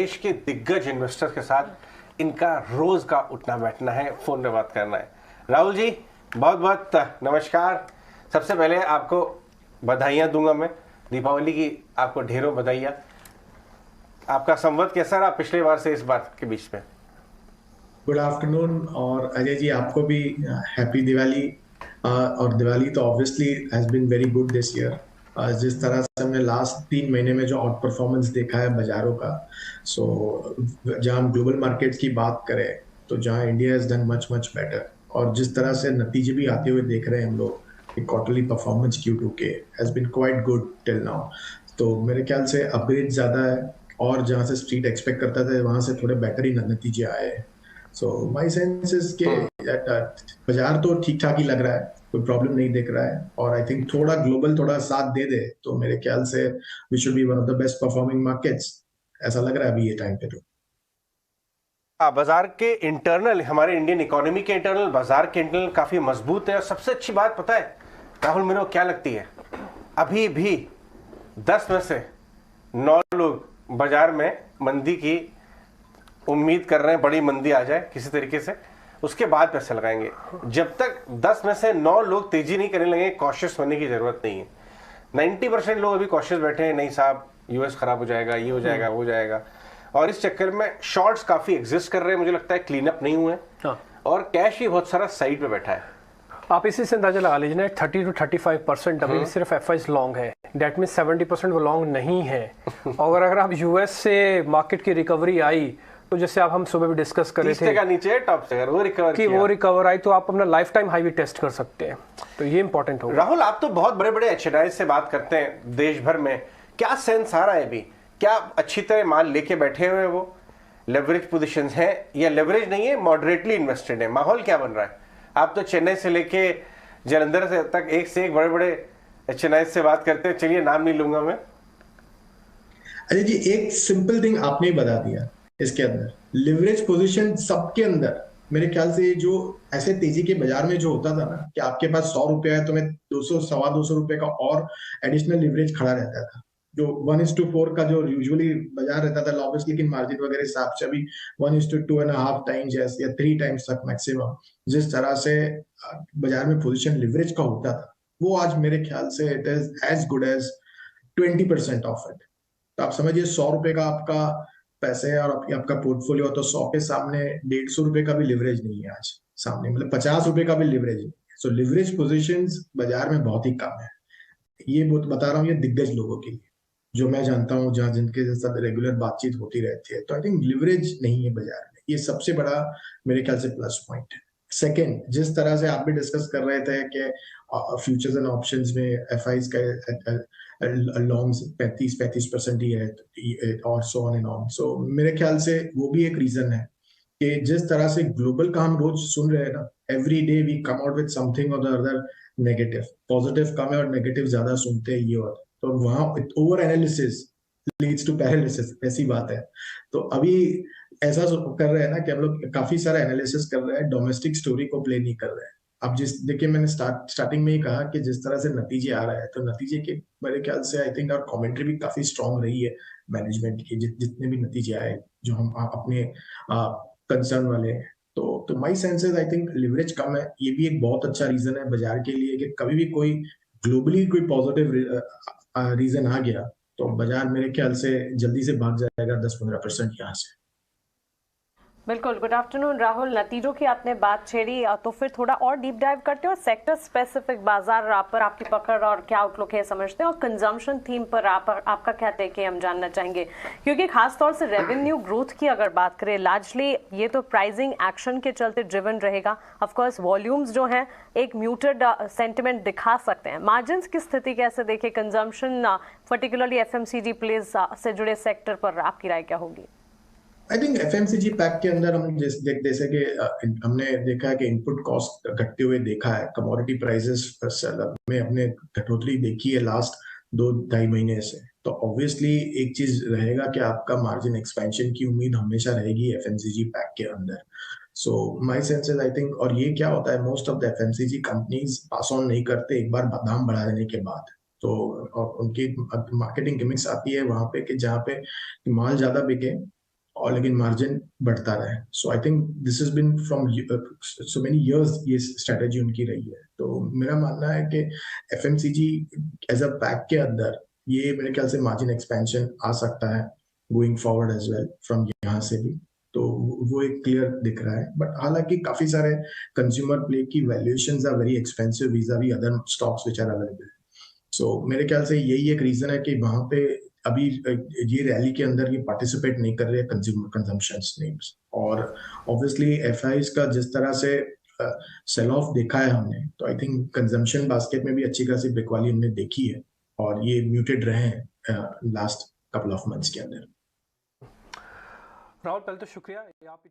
देश के दिग्गज इन्वेस्टर के साथ इनका रोज का उठना बैठना है, फोन पे बात करना है। राहुल जी, बहुत बहुत नमस्कार। सबसे पहले आपको बधाइयां दूंगा मैं, दीपावली की आपको ढेरों बधाइयां। आपका संवत कैसा रहा पिछले बार से इस बार के बीच में? Good afternoon. और अजय जी, आपको भी हैप्पी दिवाली। और दिवाली तो obviously has been very good this year. जिस तरह से हमने लास्ट 3 महीने में जो आउट परफॉर्मेंस देखा है बाजारों का, सो जहां हम ग्लोबल मार्केट्स की बात करें तो जहां India has done much much better, और जिस तरह से नतीजे भी आते हुए देख रहे हैं हम लोग कि क्वार्टरली परफॉर्मेंस Q2 के has been quite good till now. तो मेरे ख्याल से अपग्रेड ज्यादा है, और जहां से स्ट्रीट एक्सपेक्ट करता था वहां से थोड़े बेटर ही नतीजे आए हैं। सो माय सेंस इज के बाजार तो ठीक ठाक ही लग रहा है, कोई प्रॉब्लम नहीं दिख रहा है। और आई थिंक थोड़ा ग्लोबल थोड़ा साथ दे दे तो मेरे ख्याल से we should be one of the best performing markets, ऐसा लग रहा है अभी ये टाइम पे तो। हाँ, बाजार के इंटरनल, हमारे इंडियन इकोनॉमी के इंटरनल, बाजार के इंटरनल काफी मजबूत है। और सबसे अच्छी बात पता है राहुल, मेरे को क्या लगती है, अभी भी 10 में से 9 लोग बाजार में मंदी की उम्मीद कर रहे हैं, बड़ी मंदी आ जाए किसी तरीके से, उसके बाद पैसे लगाएंगे। जब तक 10 में से 9 लोग तेजी नहीं करने लगे, कॉशियस होने की जरूरत नहीं है। 90% लोग अभी कॉशियस बैठे हैं, नहीं साहब यूएस खराब हो जाएगा, ये हो जाएगा, वो हो जाएगा। और इस चक्कर में शॉर्ट्स काफी एग्जिस्ट कर रहे हैं, मुझे लगता है क्लीन अप नहीं हुए। हाँ। और कैश भी बहुत सारा साइड पे बैठा है। आप इसी से अंदाजा लगा लीजिए ना, 30 to 35% अभी सिर्फ एफआईज लॉन्ग है। डेट मीन 70% वो लॉन्ग नहीं है। और अगर आप यूएस से मार्केट की रिकवरी आई तो जैसे आप हम सुबह भी डिस्कस कर रहे थे का नीचे टॉप से अगर वो रिकवर आई तो आप अपना लाइफ टाइम हाई भी टेस्ट कर सकते हैं। तो ये इंपॉर्टेंट होगा। राहुल, आप तो बहुत बड़े बड़े एचएनआई से बात करते हैं देश भर में, क्या सेंस आ रहा है अभी? क्या अच्छी तरह माल लेके बैठे हुए हैं वो? लेवरेज पोजीशंस है या लेवरेज नहीं है, मॉडरेटली इन्वेस्टेड है? माहौल क्या बन रहा है? आप तो चेन्नई से लेके जलंधर से तक एक से एक बड़े बड़े एचएनआई से बात करते हैं, चलिए नाम नहीं लूंगा मैं। अजय जी, एक सिंपल थिंग आपने ही बता दिया। इसके अंदर लिवरेज पोजीशन सबके अंदर मेरे ख्याल से जो ऐसे तेजी के बाजार में जो होता था ना कि आपके पास 100 रुपया है तो मैं 200 सवा 200 रुपए का और एडिशनल लिवरेज खड़ा रहता था। जो 1:4 का जो यूजुअली बाजार रहता था लॉबेस्ट, लेकिन मार्जिन वगैरह हिसाब से अभी 1:2.5 टाइम्स या 3 टाइम्स तक मैक्सिमम जिस तरह से बाजार में पोजीशन लिवरेज का होता था, वो आज मेरे ख्याल से it is as good as 20% of it. तो आप समझिए 100 रुपए का आपका पैसे है और आपका पोर्टफोलियो, तो 100 के सामने 150 रुपए का भी लिवरेज नहीं है आज सामने, मतलब 50 रुपए का भी लिवरेज नहीं है। सो लिवरेज पोजीशंस बाजार में बहुत ही कम है। ये बता रहा हूँ ये दिग्गज लोगों के लिए जो मैं जानता हूँ, जहाँ जिनके साथ रेगुलर बातचीत होती रहती है। तो आई थिंक लिवरेज नहीं है बाजार में, ये सबसे बड़ा मेरे ख्याल से प्लस पॉइंट है। सेकेंड, जिस तरह से आप भी डिस्कस कर रहे थे कि फ्यूचर्स एंड ऑप्शंस में एफआईज का लॉन्ग 35% ही है और सो ऑन एंड ऑन। सो मेरे ख्याल से वो भी एक रीजन है कि जिस तरह से ग्लोबल का हम रोज सुन रहे हैं ना, every day we come out with something और द अदर नेगेटिव। पॉजिटिव कम है और नेगेटिव ज्यादा सुनते हैं ये, और तो वहां over analysis leads to paralysis, ऐसी बात है। तो अभी ऐसा कर रहे हैं ना कि हम लोग काफी सारा एनालिसिस कर रहे हैं, डोमेस्टिक स्टोरी को प्ले नहीं कर रहे हैं। अब जिस देखिए मैंने स्टार्टिंग में ही कहा कि जिस तरह से नतीजे आ रहा है तो नतीजे के मेरे ख्याल से आई थिंक और कमेंट्री भी काफी स्ट्रांग रही है मैनेजमेंट की, जितने भी नतीजे आए जो हम अपने कंसर्न वाले हैं। तो my senses I think leverage कम है, ये भी एक बहुत अच्छा रीजन है बाजार के लिए कि कभी भी कोई ग्लोबली कोई पॉजिटिव रीजन आ गया तो बाजार मेरे ख्याल से जल्दी से भाग जाएगा 10-15% यहाँ से। बिल्कुल। गुड आफ्टरनून राहुल, नतीजों की आपने बात छेड़ी तो फिर थोड़ा और डीप डाइव करते हैं और सेक्टर स्पेसिफिक बाजार पर आपकी पकड़ और क्या आउटलुक है समझते हैं, और कंजम्पशन थीम पर आपका क्या टेक है हम जानना चाहेंगे। क्योंकि खासतौर से रेवेन्यू ग्रोथ की अगर बात करें, लार्जली ये तो प्राइसिंग एक्शन के चलते ड्रिवन रहेगा। ऑफकोर्स वॉल्यूम्स जो हैं एक म्यूटेड सेंटिमेंट दिखा सकते हैं। मार्जिन की स्थिति कैसे देखे, कंजम्पशन पर्टिकुलरली एफएमसीजी प्लेस से जुड़े सेक्टर पर आपकी राय क्या होगी? आई थिंक एफएमसीजी पैक के अंदर हम जैसे कि हमने देखा है कि इनपुट कॉस्ट घटते हुए देखा है, कमोडिटी प्राइसेस में हमने कटौती देखी है लास्ट 2-2.5 महीने से। तो ऑब्वियसली एक चीज रहेगा कि आपका मार्जिन एक्सपेंशन की उम्मीद हमेशा रहेगी एफएमसीजी पैक के अंदर। So my sense is I think, और ये क्या होता है most of the FMCG companies pass on नहीं करते एक बार दाम बढ़ा देने के बाद। तो और उनकी मार्केटिंग गिमिक्स आती है वहां पे कि जहाँ पे माल ज्यादा बिके और लेकिन मार्जिन बढ़ता रहे। So I think this is been from so many years ये स्ट्रेटेजी उनकी रही है। तो मेरा मानना है कि एफएमसीजी एज अ पैक के अंदर ये मेरे ख्याल से मार्जिन एक्सपेंशन आ सकता है going forward as well from यहाँ से भी। तो वो एक क्लियर दिख रहा है। बट हालांकि काफी सारे कंज्यूमर प्ले की valuations are very expensive vis-a-vis other stocks which are available. So मेरे ख्याल से यही एक रीजन है कि वहां पे अभी ये रैली के अंदर ये पार्टिसिपेट नहीं कर रहे कंज्यूमर कंजम्पशन नेम्स। और ऑब्वियसली एफआईज का जिस तरह से सेल ऑफ देखा है हमने, तो आई थिंक कंजम्पशन बास्केट में भी अच्छी खासी बिकवाली हमने देखी है और ये म्यूटेड रहे हैं लास्ट कपल ऑफ मंथ्स के अंदर। राहुल, पहले तो शुक्रिया, आप